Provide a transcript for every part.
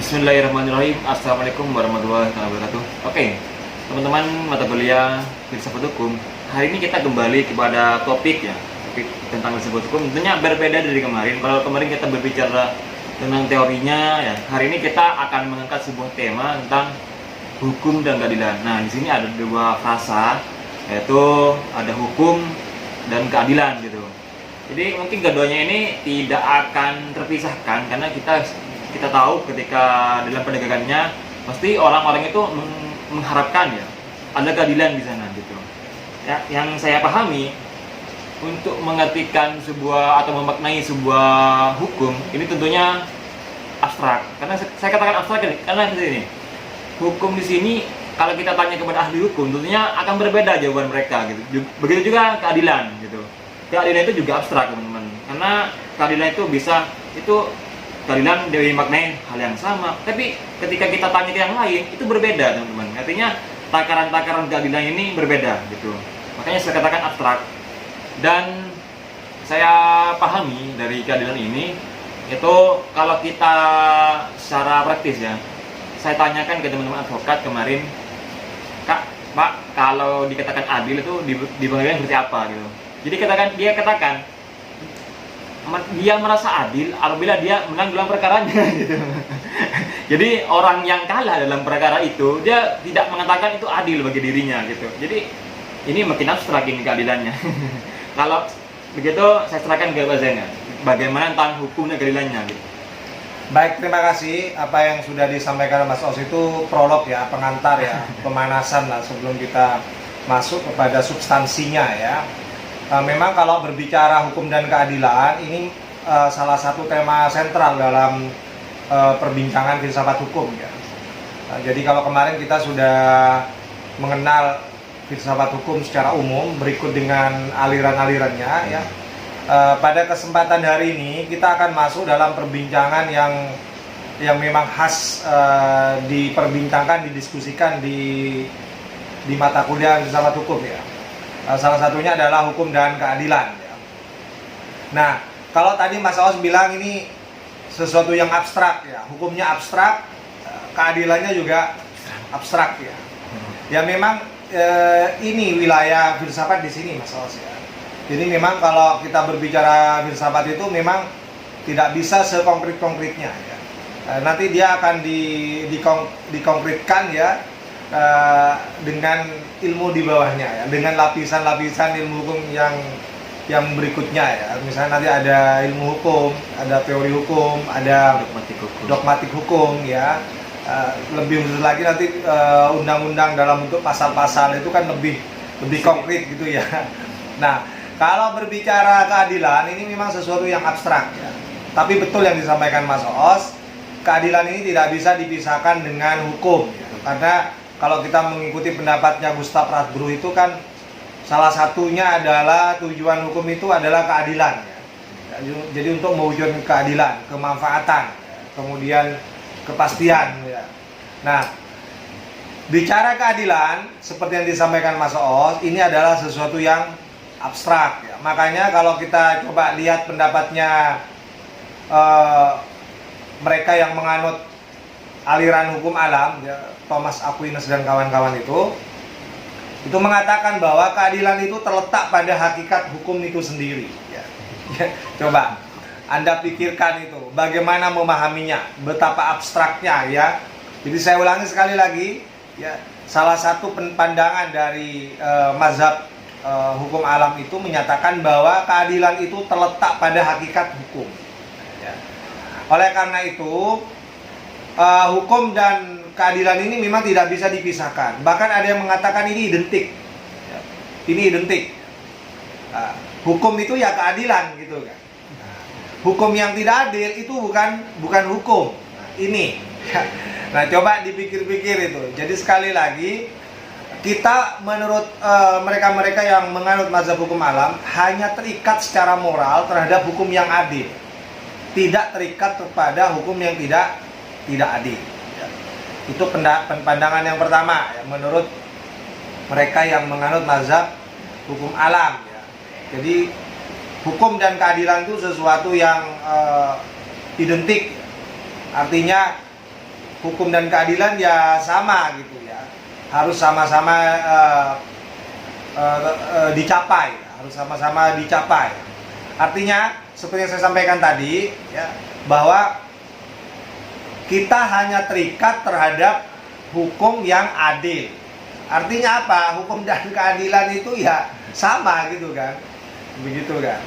Bismillahirrahmanirrahim. Assalamualaikum warahmatullahi wabarakatuh. Oke, teman-teman mata kuliah filsafat hukum. Hari ini kita kembali kepada topik tentang filsafat hukum. Tentunya berbeda dari kemarin. Kalau kemarin kita berbicara tentang teorinya, ya. Hari ini kita akan mengangkat sebuah tema tentang hukum dan keadilan. Nah, di sini ada dua frasa, yaitu ada hukum dan keadilan gitu. Jadi mungkin keduanya ini tidak akan terpisahkan karena kita tahu ketika dalam penegakannya pasti orang-orang itu mengharapkan ya ada keadilan di sana gitu. Ya, yang saya pahami untuk mengartikan sebuah atau memaknai sebuah hukum ini tentunya abstrak. Karena saya katakan abstrak karena ini hukum di sini kalau kita tanya kepada ahli hukum tentunya akan berbeda jawaban mereka gitu. Begitu juga keadilan gitu. Keadilan itu juga abstrak teman-teman. Karena keadilan itu keadilan dimaknai hal yang sama, tapi ketika kita tanya ke yang lain itu berbeda teman-teman. Artinya takaran-takaran keadilan ini berbeda gitu. Makanya saya katakan abstrak. Dan saya pahami dari keadilan ini itu kalau kita secara praktis ya, saya tanyakan ke teman-teman advokat kemarin, Kak, Pak, kalau dikatakan adil itu dibangunkan seperti apa gitu. Jadi dia katakan dia merasa adil apabila dia menang dalam perkaranya gitu. Jadi orang yang kalah dalam perkara itu dia tidak mengatakan itu adil bagi dirinya gitu. Jadi ini makin abstrak ini keadilannya. Kalau begitu saya serahkan ke Pak Zainal. Bagaimana tentang hukum dan keadilannya gitu. Baik, terima kasih. Apa yang sudah disampaikan Mas Os itu prolog ya, pengantar ya, pemanasan lah sebelum kita masuk kepada substansinya ya. Memang kalau berbicara hukum dan keadilan ini salah satu tema sentral dalam perbincangan filsafat hukum ya. Jadi kalau kemarin kita sudah mengenal filsafat hukum secara umum berikut dengan aliran-alirannya ya. Pada kesempatan hari ini kita akan masuk dalam perbincangan yang memang khas diperbincangkan, didiskusikan di mata kuliah filsafat hukum ya. Salah satunya adalah hukum dan keadilan ya. Nah, kalau tadi Mas Aos bilang ini sesuatu yang abstrak ya, hukumnya abstrak, keadilannya juga abstrak ya. Ya memang ini wilayah filsafat di sini Mas Aos ya. Jadi memang kalau kita berbicara filsafat itu memang tidak bisa sekonkret-konkretnya ya. Nanti dia akan dikonkretkan ya dengan ilmu di bawahnya ya, dengan lapisan-lapisan ilmu hukum yang berikutnya ya. Misalnya nanti ada ilmu hukum, ada teori hukum, ada dogmatik hukum ya. Lebih khusus lagi nanti undang-undang dalam bentuk pasal-pasal itu kan lebih konkret gitu ya. Nah, kalau berbicara keadilan ini memang sesuatu yang abstrak ya. Tapi betul yang disampaikan Mas Oos, keadilan ini tidak bisa dipisahkan dengan hukum ya. Karena kalau kita mengikuti pendapatnya Gustav Radbruch itu kan salah satunya adalah tujuan hukum itu adalah keadilan ya. Jadi untuk mewujudkan keadilan, kemanfaatan, ya. Kemudian kepastian ya. Nah, bicara keadilan seperti yang disampaikan Mas Oos, ini adalah sesuatu yang abstrak ya. Makanya kalau kita coba lihat pendapatnya mereka yang menganut aliran hukum alam ya, Thomas Aquinas dan kawan-kawan itu mengatakan bahwa keadilan itu terletak pada hakikat hukum itu sendiri ya. Coba Anda pikirkan itu bagaimana memahaminya, betapa abstraknya ya. Jadi saya ulangi sekali lagi ya, salah satu pandangan dari mazhab hukum alam itu menyatakan bahwa keadilan itu terletak pada hakikat hukum ya. Oleh karena itu hukum dan keadilan ini memang tidak bisa dipisahkan. Bahkan ada yang mengatakan ini identik. Ya. Ini identik. Hukum itu ya keadilan gitu kan. Hukum yang tidak adil itu bukan hukum. Ini. Nah, coba dipikir-pikir itu. Jadi sekali lagi kita menurut mereka-mereka yang menganut mazhab hukum alam hanya terikat secara moral terhadap hukum yang adil. Tidak terikat kepada hukum yang tidak adil ya. Itu pandangan yang pertama ya, menurut mereka yang menganut mazhab hukum alam ya. Jadi hukum dan keadilan itu sesuatu yang identik. Artinya hukum dan keadilan ya sama gitu ya, harus sama-sama dicapai, harus sama-sama dicapai. Artinya seperti yang saya sampaikan tadi ya, bahwa kita hanya terikat terhadap hukum yang adil. Artinya apa? Hukum dan keadilan itu ya sama gitu kan, begitu kan.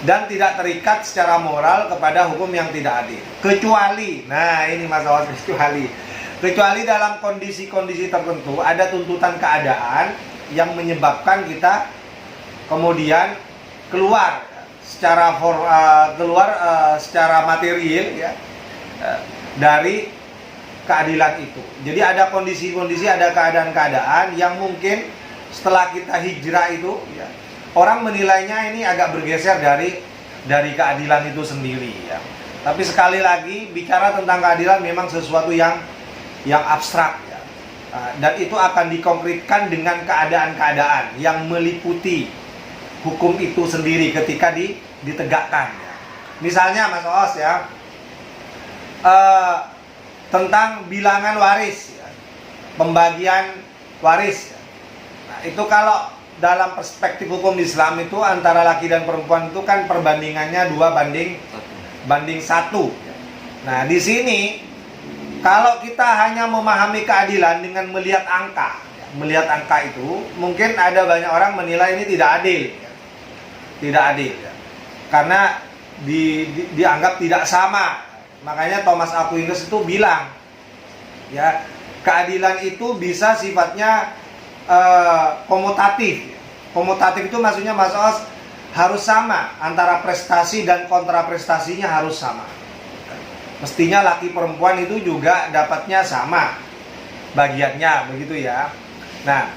Dan tidak terikat secara moral kepada hukum yang tidak adil. Kecuali, nah ini masalah kecuali dalam kondisi-kondisi tertentu ada tuntutan keadaan yang menyebabkan kita kemudian keluar secara material ya dari keadilan itu. Jadi ada kondisi-kondisi, ada keadaan-keadaan yang mungkin setelah kita hijrah itu ya, orang menilainya ini agak bergeser dari keadilan itu sendiri ya. Tapi sekali lagi bicara tentang keadilan memang sesuatu yang abstrak ya. Dan itu akan dikonkretkan dengan keadaan-keadaan yang meliputi hukum itu sendiri ketika ditegakkan ya. Misalnya Mas Oos ya, tentang bilangan waris ya, pembagian waris ya. Nah, itu kalau dalam perspektif hukum Islam itu antara laki dan perempuan itu kan perbandingannya 2:1. Nah, di sini kalau kita hanya memahami keadilan dengan melihat angka itu, mungkin ada banyak orang menilai ini tidak adil ya. Tidak adil ya. Karena dianggap tidak sama. Makanya Thomas Aquinas itu bilang ya, keadilan itu bisa sifatnya komutatif. Komutatif itu maksudnya Mas Os harus sama, antara prestasi dan kontraprestasinya harus sama. Mestinya laki perempuan itu juga dapatnya sama bagiannya, begitu ya. Nah,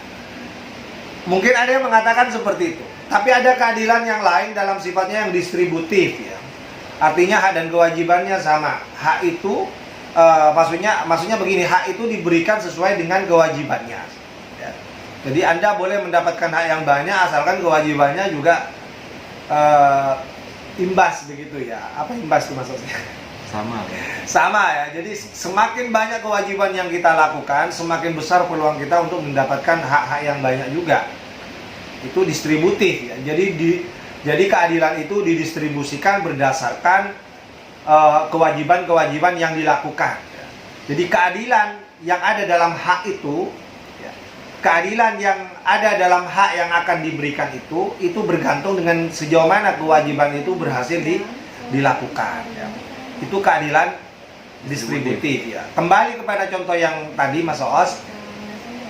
mungkin ada yang mengatakan seperti itu. Tapi ada keadilan yang lain dalam sifatnya yang distributif ya. Artinya hak dan kewajibannya sama. Hak itu maksudnya begini, hak itu diberikan sesuai dengan kewajibannya. Ya. Jadi Anda boleh mendapatkan hak yang banyak asalkan kewajibannya juga imbas begitu ya. Apa imbas itu maksudnya? Sama ya. Jadi semakin banyak kewajiban yang kita lakukan, semakin besar peluang kita untuk mendapatkan hak-hak yang banyak juga. Itu distributif ya. Jadi keadilan itu didistribusikan berdasarkan kewajiban-kewajiban yang dilakukan. Jadi keadilan yang ada dalam hak itu, keadilan yang ada dalam hak yang akan diberikan itu bergantung dengan sejauh mana kewajiban itu berhasil dilakukan. Ya. Itu keadilan distributif. Ya. Kembali kepada contoh yang tadi Mas Oos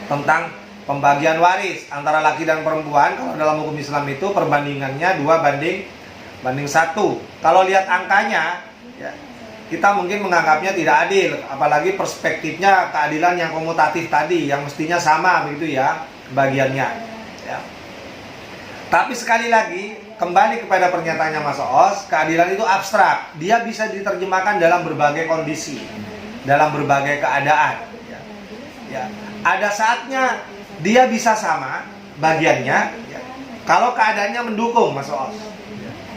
tentang pembagian waris antara laki dan perempuan. Kalau dalam hukum Islam itu perbandingannya 2:1. Kalau lihat angkanya ya, kita mungkin menganggapnya tidak adil, apalagi perspektifnya keadilan yang komutatif tadi, yang mestinya sama begitu ya bagiannya ya. Tapi sekali lagi kembali kepada pernyataannya Mas Oos, keadilan itu abstrak. Dia bisa diterjemahkan dalam berbagai kondisi, dalam berbagai keadaan ya. Ya. Ada saatnya dia bisa sama bagiannya ya, kalau keadaannya mendukung Mas Oos.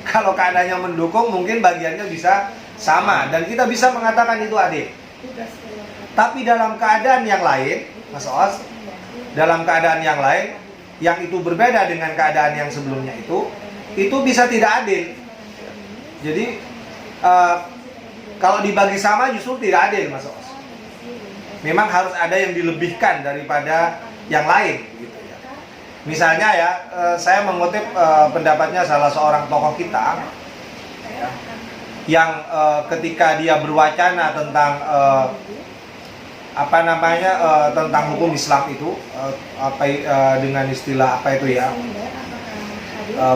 Kalau keadaannya mendukung mungkin bagiannya bisa sama dan kita bisa mengatakan itu adil. Tapi dalam keadaan yang lain Mas Oos, dalam keadaan yang lain yang itu berbeda dengan keadaan yang sebelumnya itu bisa tidak adil. Jadi kalau dibagi sama justru tidak adil Mas Oos. Memang harus ada yang dilebihkan daripada yang lain gitu ya. Misalnya ya, saya mengutip pendapatnya salah seorang tokoh kita ya, yang ketika dia berwacana tentang tentang hukum Islam itu dengan istilah apa itu ya,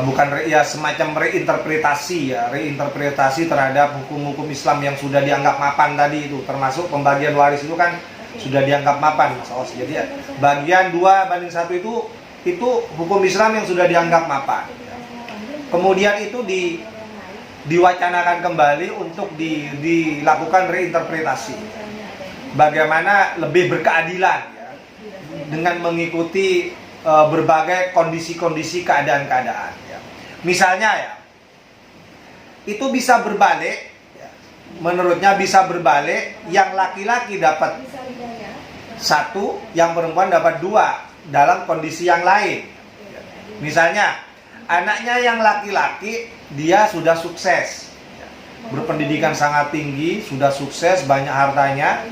bukan ya semacam reinterpretasi terhadap hukum-hukum Islam yang sudah dianggap mapan tadi itu, termasuk pembagian waris itu kan sudah dianggap mapan Mas Oos. Jadi bagian 2:1 itu hukum Islam yang sudah dianggap mapan. Kemudian itu diwacanakan kembali untuk dilakukan reinterpretasi. Bagaimana lebih berkeadilan ya, dengan mengikuti berbagai kondisi-kondisi keadaan-keadaan ya. Misalnya ya, itu bisa berbalik ya, menurutnya bisa berbalik, yang laki-laki dapat 1, yang perempuan dapat 2 dalam kondisi yang lain. Misalnya, anaknya yang laki-laki dia sudah sukses, berpendidikan sangat tinggi, sudah sukses, banyak hartanya.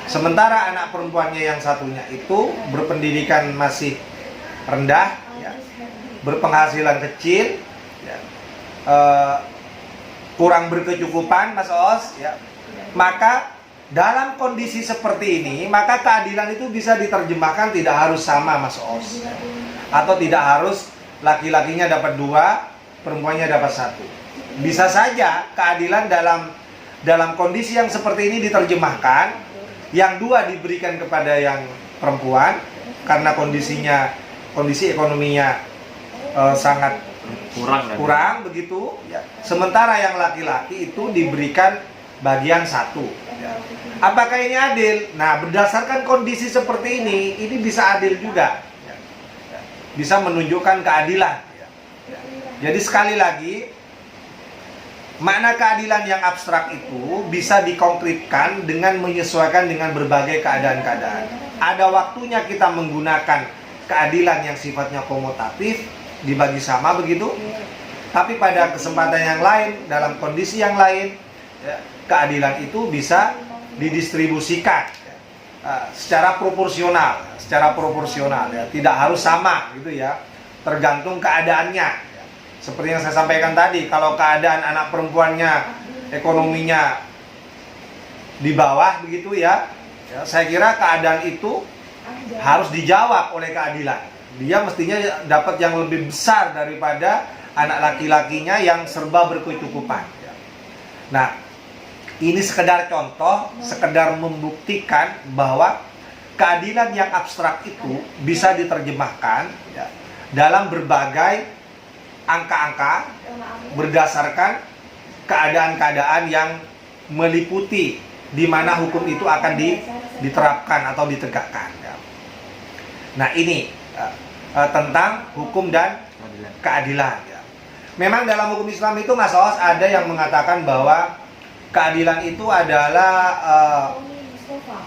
Sementara anak perempuannya yang satunya itu berpendidikan masih rendah, berpenghasilan kecil, kurang berkecukupan, Mas Os, maka dalam kondisi seperti ini, maka keadilan itu bisa diterjemahkan tidak harus sama, Mas Os, atau tidak harus laki-lakinya dapat 2, perempuannya dapat 1. Bisa saja keadilan dalam kondisi yang seperti ini diterjemahkan, yang 2 diberikan kepada yang perempuan karena kondisi ekonominya sangat kurang begitu, sementara yang laki-laki itu diberikan bagian 1. Apakah ini adil? Nah, berdasarkan kondisi seperti ini bisa adil juga, bisa menunjukkan keadilan. Jadi sekali lagi, makna keadilan yang abstrak itu bisa dikonkretkan dengan menyesuaikan dengan berbagai keadaan-keadaan. Ada waktunya kita menggunakan keadilan yang sifatnya komutatif, dibagi sama begitu. Tapi pada kesempatan yang lain, dalam kondisi yang lain, keadilan itu bisa didistribusikan secara proporsional, tidak harus sama gitu ya, tergantung keadaannya. Seperti yang saya sampaikan tadi, kalau keadaan anak perempuannya ekonominya di bawah begitu ya, saya kira keadaan itu harus dijawab oleh keadilan. Dia mestinya dapat yang lebih besar daripada anak laki-lakinya yang serba berkecukupan. Nah, ini sekedar contoh, sekedar membuktikan bahwa keadilan yang abstrak itu bisa diterjemahkan dalam berbagai angka-angka berdasarkan keadaan-keadaan yang meliputi di mana hukum itu akan diterapkan atau ditegakkan. Nah, ini tentang hukum dan keadilan. Memang dalam hukum Islam itu, Mas Os, ada yang mengatakan bahwa keadilan itu adalah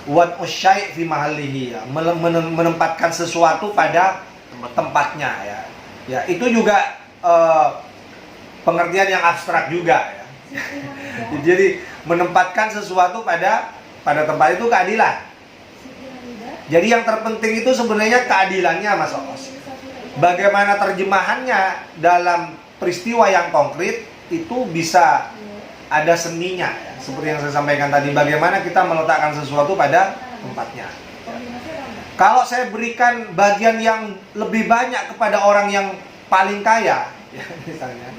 wad'u syai' fi mahallihi, menempatkan sesuatu pada tempatnya ya. Ya, itu juga pengertian yang abstrak juga ya. Jadi menempatkan sesuatu pada tempat itu keadilan. Jadi yang terpenting itu sebenarnya keadilannya, Mas Os. Bagaimana terjemahannya dalam peristiwa yang konkret itu bisa ada seninya ya. Seperti yang saya sampaikan tadi, bagaimana kita meletakkan sesuatu pada tempatnya. Kalau saya berikan bagian yang lebih banyak kepada orang yang paling kaya ya, misalnya,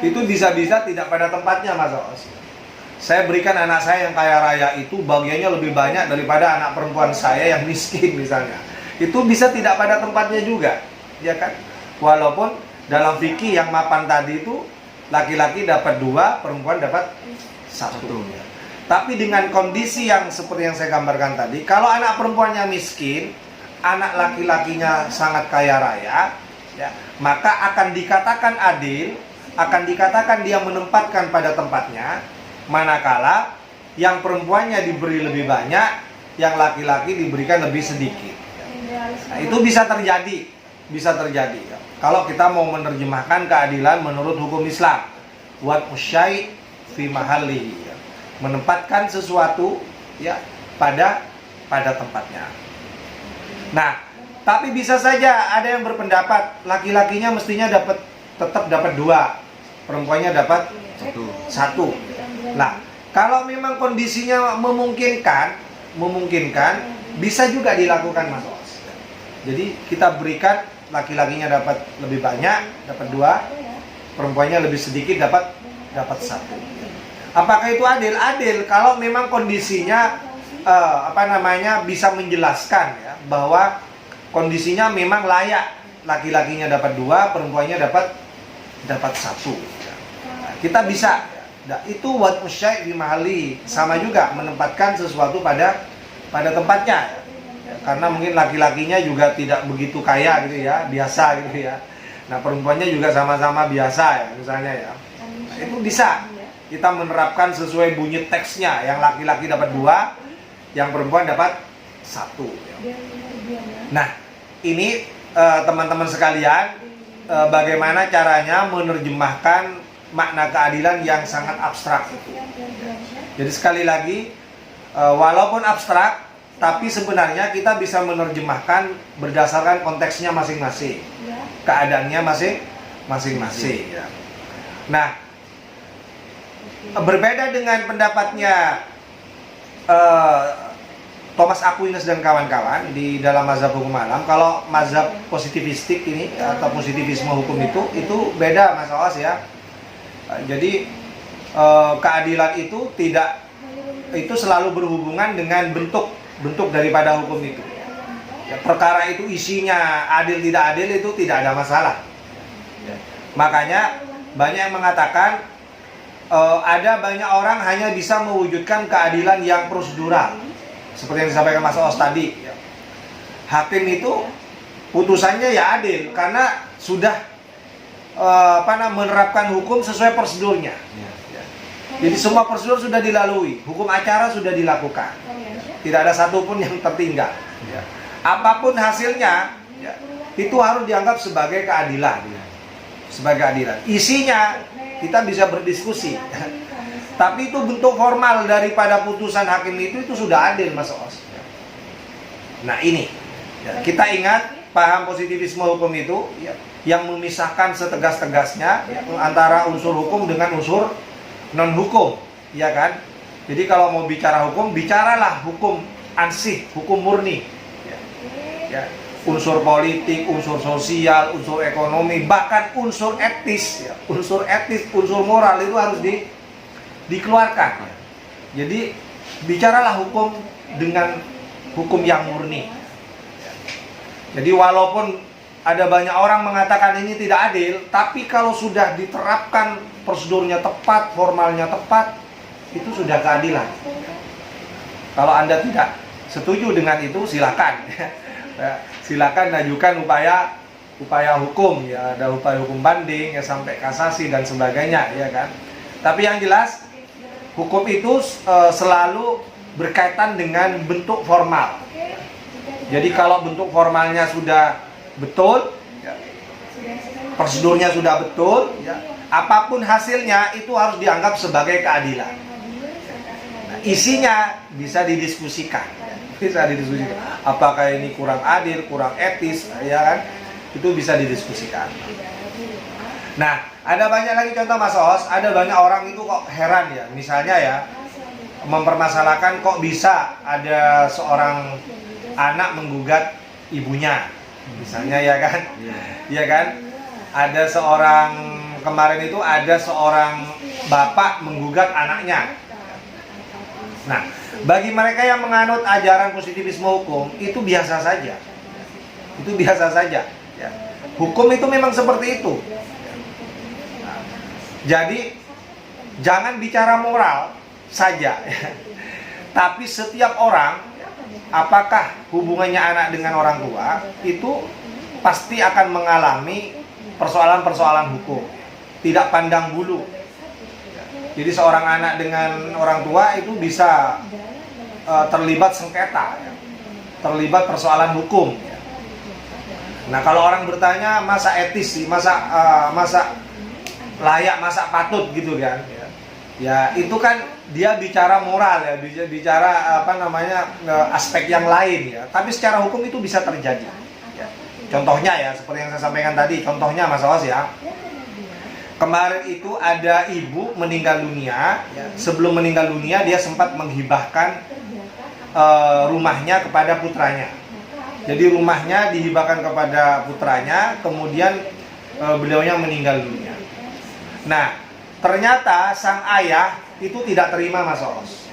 itu bisa-bisa tidak pada tempatnya, Mas Os. Saya berikan anak saya yang kaya raya itu bagiannya lebih banyak daripada anak perempuan saya yang miskin misalnya. Itu bisa tidak pada tempatnya juga, ya kan? Walaupun dalam fikih yang mapan tadi itu laki-laki dapat 2, perempuan dapat 1. Ya. Tapi dengan kondisi yang seperti yang saya gambarkan tadi, kalau anak perempuannya miskin, anak laki-lakinya sangat kaya raya, ya, maka akan dikatakan adil, akan dikatakan dia menempatkan pada tempatnya. Manakala yang perempuannya diberi lebih banyak, yang laki-laki diberikan lebih sedikit. Nah, itu bisa terjadi. Kalau kita mau menerjemahkan keadilan menurut hukum Islam, wad'u syai' fi mahallihi, menempatkan sesuatu ya pada tempatnya. Nah, tapi bisa saja ada yang berpendapat laki-lakinya mestinya tetap dapat 2, perempuannya dapat 1. Nah, kalau memang kondisinya memungkinkan, bisa juga dilakukan, Mas Os. Jadi kita berikan laki-lakinya dapat lebih banyak, dapat 2, perempuannya lebih sedikit, dapat 1. Apakah itu adil? Adil kalau memang kondisinya bisa menjelaskan ya, bahwa kondisinya memang layak, laki-lakinya dapat 2, perempuannya dapat 1. Nah, kita bisa. Nah, itu wad'u syai' fi mahalli, sama juga menempatkan sesuatu pada tempatnya. Ya, karena mungkin laki-lakinya juga tidak begitu kaya gitu ya, biasa gitu ya. Nah, perempuannya juga sama-sama biasa ya, misalnya ya. Nah, itu bisa. kita menerapkan sesuai bunyi teksnya, yang laki-laki dapat 2, yang perempuan dapat 1. Nah, ini teman-teman sekalian, bagaimana caranya menerjemahkan makna keadilan yang sangat abstrak itu. Jadi sekali lagi, walaupun abstrak, tapi sebenarnya kita bisa menerjemahkan berdasarkan konteksnya masing-masing, keadaannya masing-masing. Ya. Nah, berbeda dengan pendapatnya Thomas Aquinas dan kawan-kawan di dalam mazhab hukum alam. Kalau mazhab positivistik ini atau positivisme hukum itu beda, Mas Awas ya. Jadi keadilan itu selalu berhubungan dengan bentuk daripada hukum itu. Ya, perkara itu isinya adil tidak adil itu tidak ada masalah. Ya. Makanya banyak yang mengatakan ada banyak orang hanya bisa mewujudkan keadilan yang prosedural, seperti yang disampaikan Mas Awas tadi. Ya. Hakim itu putusannya ya adil karena sudah menerapkan hukum sesuai prosedurnya. Ya. Jadi semua prosedur sudah dilalui, hukum acara sudah dilakukan, tidak ada satupun yang tertinggal. Ya. Apapun hasilnya, ya, itu harus dianggap sebagai keadilan. Sebagai keadilan. Isinya kita bisa berdiskusi, tapi itu bentuk formal daripada putusan hakim itu sudah adil, Mas Os. Nah ini, ya, kita ingat paham positivisme hukum itu, ya, yang memisahkan setegas-tegasnya, ya, antara unsur hukum dengan unsur non hukum, ya kan? Jadi kalau mau bicara hukum, bicaralah hukum ansih, hukum murni, ya. Ya. Unsur politik, unsur sosial, unsur ekonomi, bahkan unsur etis, ya. Unsur moral itu harus dikeluarkan. Jadi bicaralah hukum dengan hukum yang murni. Jadi walaupun ada banyak orang mengatakan ini tidak adil, tapi kalau sudah diterapkan prosedurnya tepat, formalnya tepat, itu sudah keadilan. Kalau Anda tidak setuju dengan itu, silakan. Silakan ajukan upaya hukum, ya, ada upaya hukum banding, ya, sampai kasasi dan sebagainya, ya kan. Tapi yang jelas hukum itu selalu berkaitan dengan bentuk formal. Jadi kalau bentuk formalnya sudah betul, ya, prosedurnya sudah betul, ya, apapun hasilnya itu harus dianggap sebagai keadilan. Nah, isinya bisa didiskusikan. Apakah ini kurang adil, kurang etis, ya kan? Itu bisa didiskusikan. Nah, ada banyak lagi contoh, Mas Os. Ada banyak orang itu kok heran ya, misalnya ya, mempermasalahkan kok bisa ada seorang anak menggugat ibunya, misalnya, ya kan? Ya kan? Ada seorang, kemarin itu ada seorang bapak menggugat anaknya. Nah, bagi mereka yang menganut ajaran positivisme hukum, itu biasa saja. Itu biasa saja. Ya. Hukum itu memang seperti itu. Nah, jadi, jangan bicara moral saja. Tapi setiap orang, apakah hubungannya anak dengan orang tua, itu pasti akan mengalami persoalan-persoalan hukum. Tidak pandang bulu. Jadi seorang anak dengan orang tua itu bisa terlibat sengketa, ya, terlibat persoalan hukum. Ya. Nah, kalau orang bertanya masa etis sih, masa layak, masa patut gitu kan? Ya, ya itu kan dia bicara moral ya, bicara aspek yang lain ya. Tapi secara hukum itu bisa terjadi. Ya. Contohnya ya, seperti yang saya sampaikan tadi, contohnya Mas Awas ya. Kemarin itu ada ibu meninggal dunia, ya. Sebelum meninggal dunia dia sempat menghibahkan rumahnya kepada putranya. Jadi rumahnya dihibahkan kepada putranya, kemudian beliaunya meninggal dunia. Nah, ternyata sang ayah itu tidak terima, Mas Os.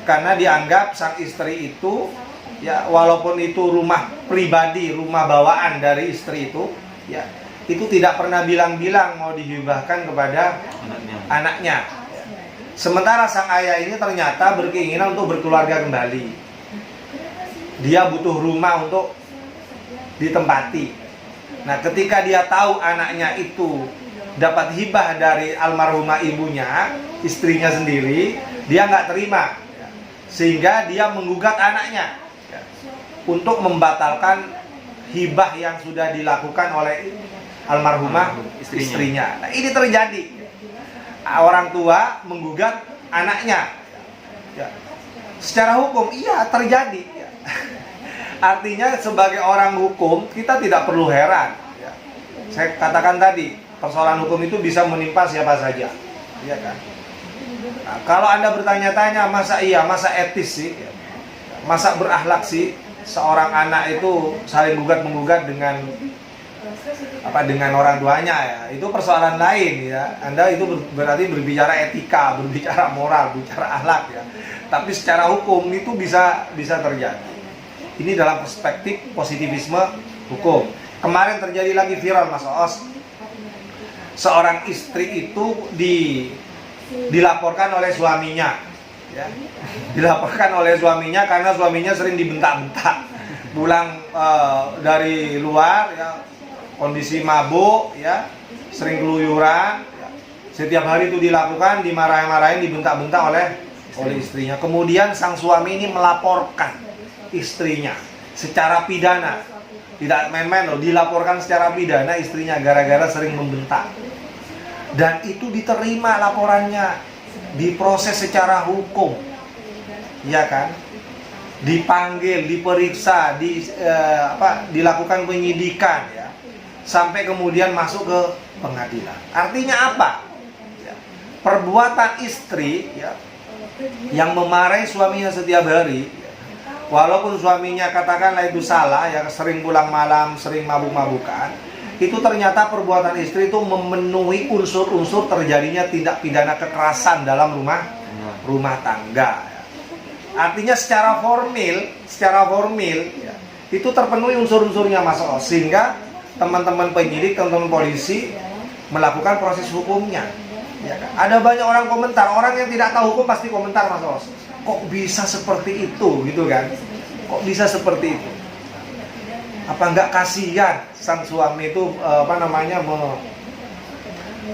Karena dianggap sang istri itu, ya, walaupun itu rumah pribadi, rumah bawaan dari istri itu, ya, itu tidak pernah bilang-bilang mau dihibahkan kepada anaknya. Sementara sang ayah ini ternyata berkeinginan untuk berkeluarga kembali. Dia butuh rumah untuk ditempati. Nah, ketika dia tahu anaknya itu dapat hibah dari almarhumah ibunya, istrinya sendiri, dia nggak terima, ya. Sehingga dia menggugat anaknya, ya, untuk membatalkan hibah yang sudah dilakukan oleh almarhumah istrinya. Nah, ini terjadi, orang tua menggugat anaknya, ya. Secara hukum iya terjadi, ya. Artinya sebagai orang hukum kita tidak perlu heran, ya. Saya katakan tadi, persoalan hukum itu bisa menimpa siapa saja, ya kan? Nah, kalau Anda bertanya-tanya, masa etis sih, masa berakhlak sih seorang anak itu saling gugat-menggugat dengan orang tuanya, ya, itu persoalan lain, ya. Anda itu berarti berbicara etika, berbicara moral, berbicara akhlak, ya. Tapi secara hukum itu bisa terjadi. Ini dalam perspektif positivisme hukum. Kemarin terjadi lagi viral, Mas Oos. Seorang istri itu dilaporkan oleh suaminya, ya. Dilaporkan oleh suaminya karena suaminya sering dibentak-bentak. Pulang dari luar, ya, kondisi mabuk, ya, sering keluyuran, ya. Setiap hari itu dilakukan, dimarahin-marahin, dibentak-bentak oleh istrinya. Kemudian sang suami ini melaporkan istrinya secara pidana. Tidak main-main loh, dilaporkan secara pidana istrinya gara-gara sering membentak. Dan itu diterima laporannya, diproses secara hukum, ya kan? Dipanggil, diperiksa, dilakukan penyidikan, ya, sampai kemudian masuk ke pengadilan. Artinya apa? Ya, perbuatan istri, ya, yang memarahi suaminya setiap hari, ya, walaupun suaminya katakanlah itu salah, ya, sering pulang malam, sering mabuk-mabukan, itu ternyata perbuatan istri itu memenuhi unsur-unsur terjadinya tindak pidana kekerasan dalam rumah tangga, ya. Artinya secara formil, ya, itu terpenuhi unsur-unsurnya, Mas Oos, sehingga teman-teman penyidik, teman-teman polisi melakukan proses hukumnya, ya kan? Ada banyak orang komentar, orang yang tidak tahu hukum pasti komentar, Mas Oos, kok bisa seperti itu, gitu kan? Kok bisa seperti itu? Apa enggak kasihan sang suami itu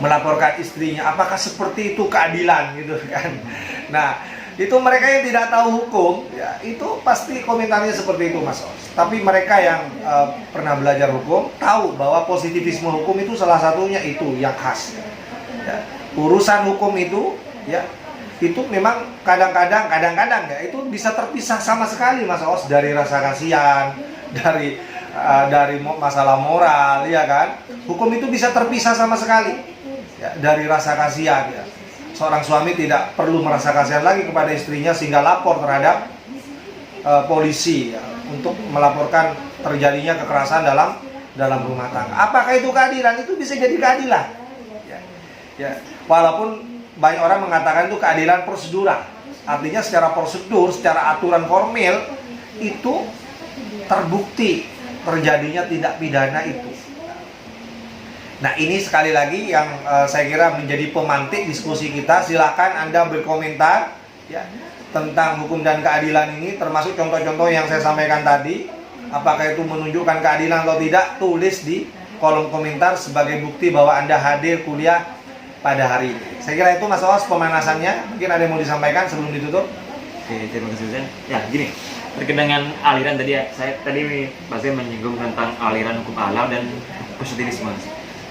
melaporkan istrinya? Apakah seperti itu keadilan, gitu kan? Nah, itu mereka yang tidak tahu hukum, ya, itu pasti komentarnya seperti itu, Mas Oos. Tapi mereka yang pernah belajar hukum tahu bahwa positivisme hukum itu salah satunya itu yang khas, ya. Urusan hukum itu, ya, itu memang kadang-kadang ya, itu bisa terpisah sama sekali, Mas Oos, dari rasa kasihan, dari masalah moral, ya kan? Hukum itu bisa terpisah sama sekali, ya, dari rasa kasihan, ya. Seorang suami tidak perlu merasa kasihan lagi kepada istrinya sehingga lapor terhadap polisi, ya, untuk melaporkan terjadinya kekerasan dalam rumah tangga. Apakah itu keadilan? Itu bisa jadi keadilan, ya. Ya. Walaupun banyak orang mengatakan itu keadilan prosedural, artinya secara prosedur, secara aturan formil itu terbukti terjadinya tindak pidana itu. Nah, ini sekali lagi yang saya kira menjadi pemantik diskusi kita. Silakan Anda berkomentar, ya, tentang hukum dan keadilan ini, termasuk contoh-contoh yang saya sampaikan tadi. Apakah itu menunjukkan keadilan atau tidak? Tulis di kolom komentar sebagai bukti bahwa Anda hadir kuliah pada hari ini. Saya kira itu, Mas Oos, pemanasannya. Mungkin ada yang mau disampaikan sebelum ditutup? Oke, terima kasih, Sen. Ya, gini. Terkait dengan aliran tadi, ya, saya tadi menyinggung tentang aliran hukum alam dan positivisme.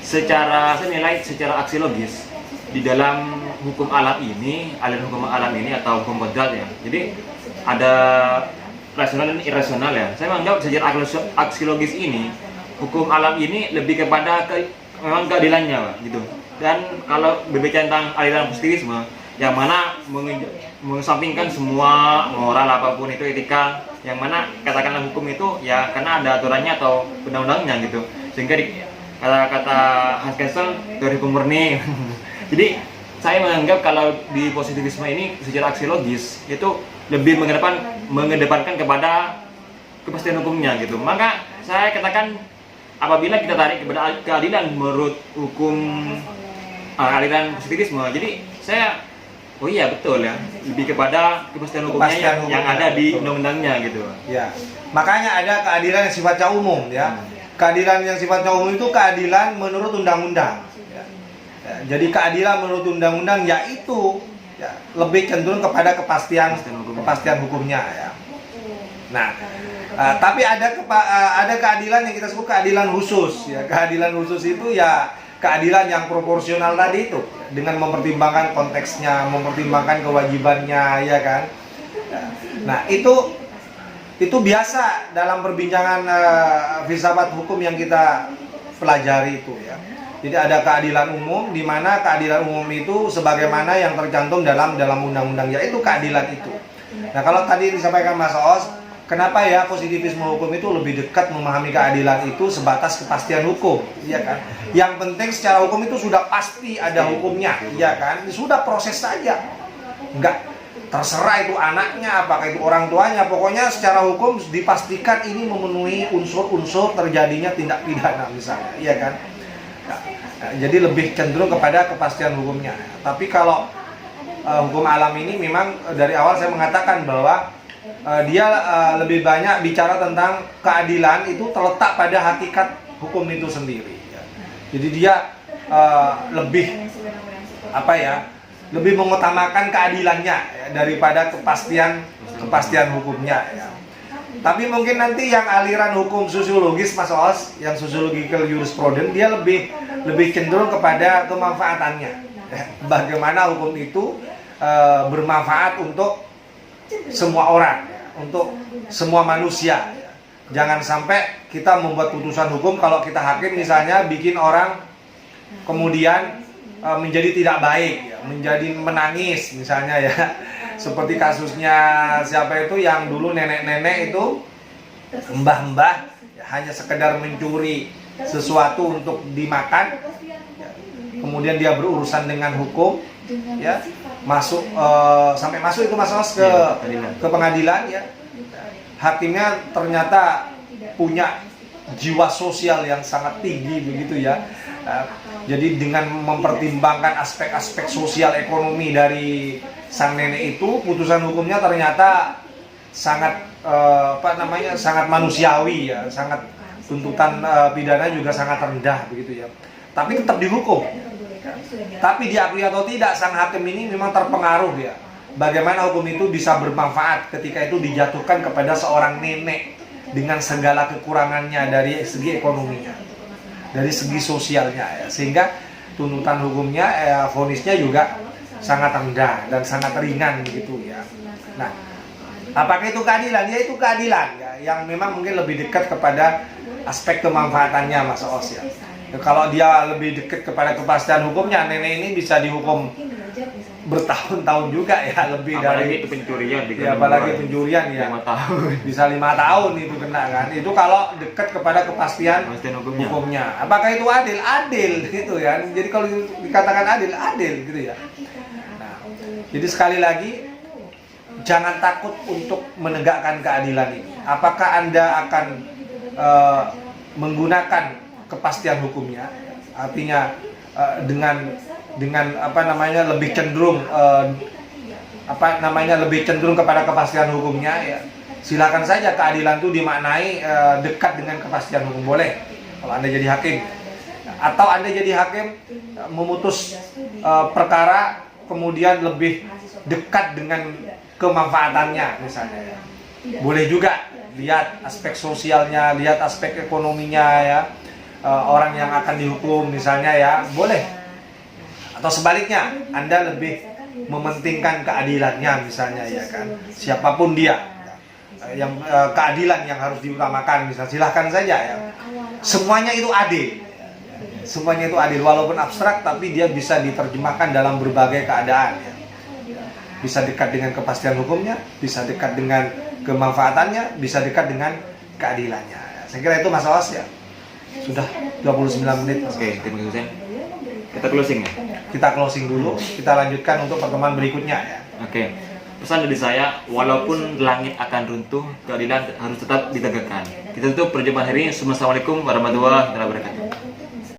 Saya nilai secara aksiologis di dalam hukum alam ini, aliran hukum alam ini atau hukum kodrat, ya. Jadi ada rasional dan irasional, ya. Saya menganggap secara aksiologis ini hukum alam ini lebih kepada memang keadilannya, Pak, gitu. Dan kalau berbicara tentang aliran positivisme, yang mana mengesampingkan semua moral apapun itu, etika, yang mana katakanlah hukum itu ya karena ada aturannya atau undang-undangnya, gitu. Sehingga kata-kata Hans Kelsen dari hukum murni. Jadi saya menganggap kalau di positivisme ini secara aksiologis itu lebih mengedepankan kepada kepastian hukumnya, gitu. Maka saya katakan apabila kita tarik kepada keadilan menurut hukum aliran positivisme, jadi saya oh iya betul, ya, lebih kepada kepastian hukumnya yang ada di undang-undangnya, gitu. Ya, makanya ada keadilan yang sifatnya umum, ya. Keadilan yang sifatnya umum itu keadilan menurut undang-undang, ya. Jadi keadilan menurut undang-undang yaitu ya, lebih cenderung kepada kepastian hukumnya ya. Nah, tapi ada keadilan yang kita sebut keadilan khusus ya. Keadilan khusus itu ya keadilan yang proporsional tadi itu, dengan mempertimbangkan konteksnya, mempertimbangkan kewajibannya, ya kan. Nah, itu biasa dalam perbincangan filsafat hukum yang kita pelajari itu ya. Jadi ada keadilan umum, di mana keadilan umum itu sebagaimana yang tercantum dalam undang-undang, yaitu keadilan itu. Nah, kalau tadi disampaikan Mas Oos, kenapa ya positivisme hukum itu lebih dekat memahami keadilan itu sebatas kepastian hukum, iya kan? Yang penting secara hukum itu sudah pasti ada hukumnya, iya kan? Sudah proses saja, enggak terserah itu anaknya, apakah itu orang tuanya, pokoknya secara hukum dipastikan ini memenuhi unsur-unsur terjadinya tindak pidana misalnya, iya kan? Nah, jadi lebih cenderung kepada kepastian hukumnya. Tapi kalau hukum alam ini memang dari awal saya mengatakan bahwa dia lebih banyak bicara tentang keadilan itu terletak pada hakikat hukum itu sendiri. Jadi dia lebih lebih mengutamakan keadilannya ya, daripada kepastian hukumnya. Ya. Tapi mungkin nanti yang aliran hukum sosiologis Mas Oos, yang sociological jurisprudence, dia lebih cenderung kepada kemanfaatannya. Ya. Bagaimana hukum itu bermanfaat untuk semua orang, ya, untuk semua manusia. Ya. Jangan sampai kita membuat putusan hukum kalau kita hakim misalnya bikin orang kemudian menjadi tidak baik, ya, menjadi menangis misalnya ya. Seperti kasusnya siapa itu yang dulu nenek-nenek itu, mbah-mbah ya, hanya sekedar mencuri sesuatu untuk dimakan, ya, kemudian dia berurusan dengan hukum, ya, sampai masuk itu Mas Os ke pengadilan ya. Hakimnya ternyata punya jiwa sosial yang sangat tinggi begitu ya. Jadi dengan mempertimbangkan aspek-aspek sosial ekonomi dari sang nenek itu, putusan hukumnya ternyata sangat sangat manusiawi ya, sangat tuntutan pidana juga sangat rendah begitu ya. Tapi tetap dihukum. Tapi diakui atau tidak, sang hakim ini memang terpengaruh ya. Bagaimana hukum itu bisa bermanfaat ketika itu dijatuhkan kepada seorang nenek dengan segala kekurangannya dari segi ekonominya, dari segi sosialnya ya. Sehingga tuntutan hukumnya, vonisnya juga sangat rendah dan sangat ringan begitu ya. Nah, apakah itu keadilan? Ya itu keadilan ya, yang memang mungkin lebih dekat kepada aspek kemanfaatannya Mas Oos ya. Kalau dia lebih dekat kepada kepastian hukumnya, nenek ini bisa dihukum bertahun-tahun juga ya, lebih apalagi dari itu pencurian ya, apalagi pencurian ya 5 tahun bisa 5 tahun itu kena kan. Itu kalau dekat kepada kepastian hukumnya. Apakah itu adil? Adil gitu ya. Jadi kalau dikatakan adil gitu ya. Nah, jadi sekali lagi jangan takut untuk menegakkan keadilan ini. Apakah Anda akan menggunakan kepastian hukumnya? Artinya dengan lebih cenderung lebih cenderung kepada kepastian hukumnya ya. Silakan saja keadilan itu dimaknai dekat dengan kepastian hukum, boleh kalau Anda jadi hakim. Atau Anda jadi hakim memutus perkara kemudian lebih dekat dengan kemanfaatannya misalnya ya. Boleh juga lihat aspek sosialnya, lihat aspek ekonominya ya. Orang yang akan dihukum misalnya ya, boleh. Atau sebaliknya, Anda lebih mementingkan keadilannya misalnya ya kan. Siapapun dia, yang keadilan yang harus diutamakan misalnya, silahkan saja ya. Semuanya itu adil. Semuanya itu adil, walaupun abstrak tapi dia bisa diterjemahkan dalam berbagai keadaan ya. Bisa dekat dengan kepastian hukumnya, bisa dekat dengan kemanfaatannya, bisa dekat dengan keadilannya. Saya kira itu Mas Oos ya. Sudah 29 menit. Oke, terima kasih. Kita closing ya? Kita closing dulu, kita lanjutkan untuk pertemuan berikutnya ya. Oke. Pesan dari saya, walaupun langit akan runtuh, keadilan harus tetap ditegakkan. Kita tutup perjumpaan hari ini. Assalamualaikum warahmatullahi wabarakatuh.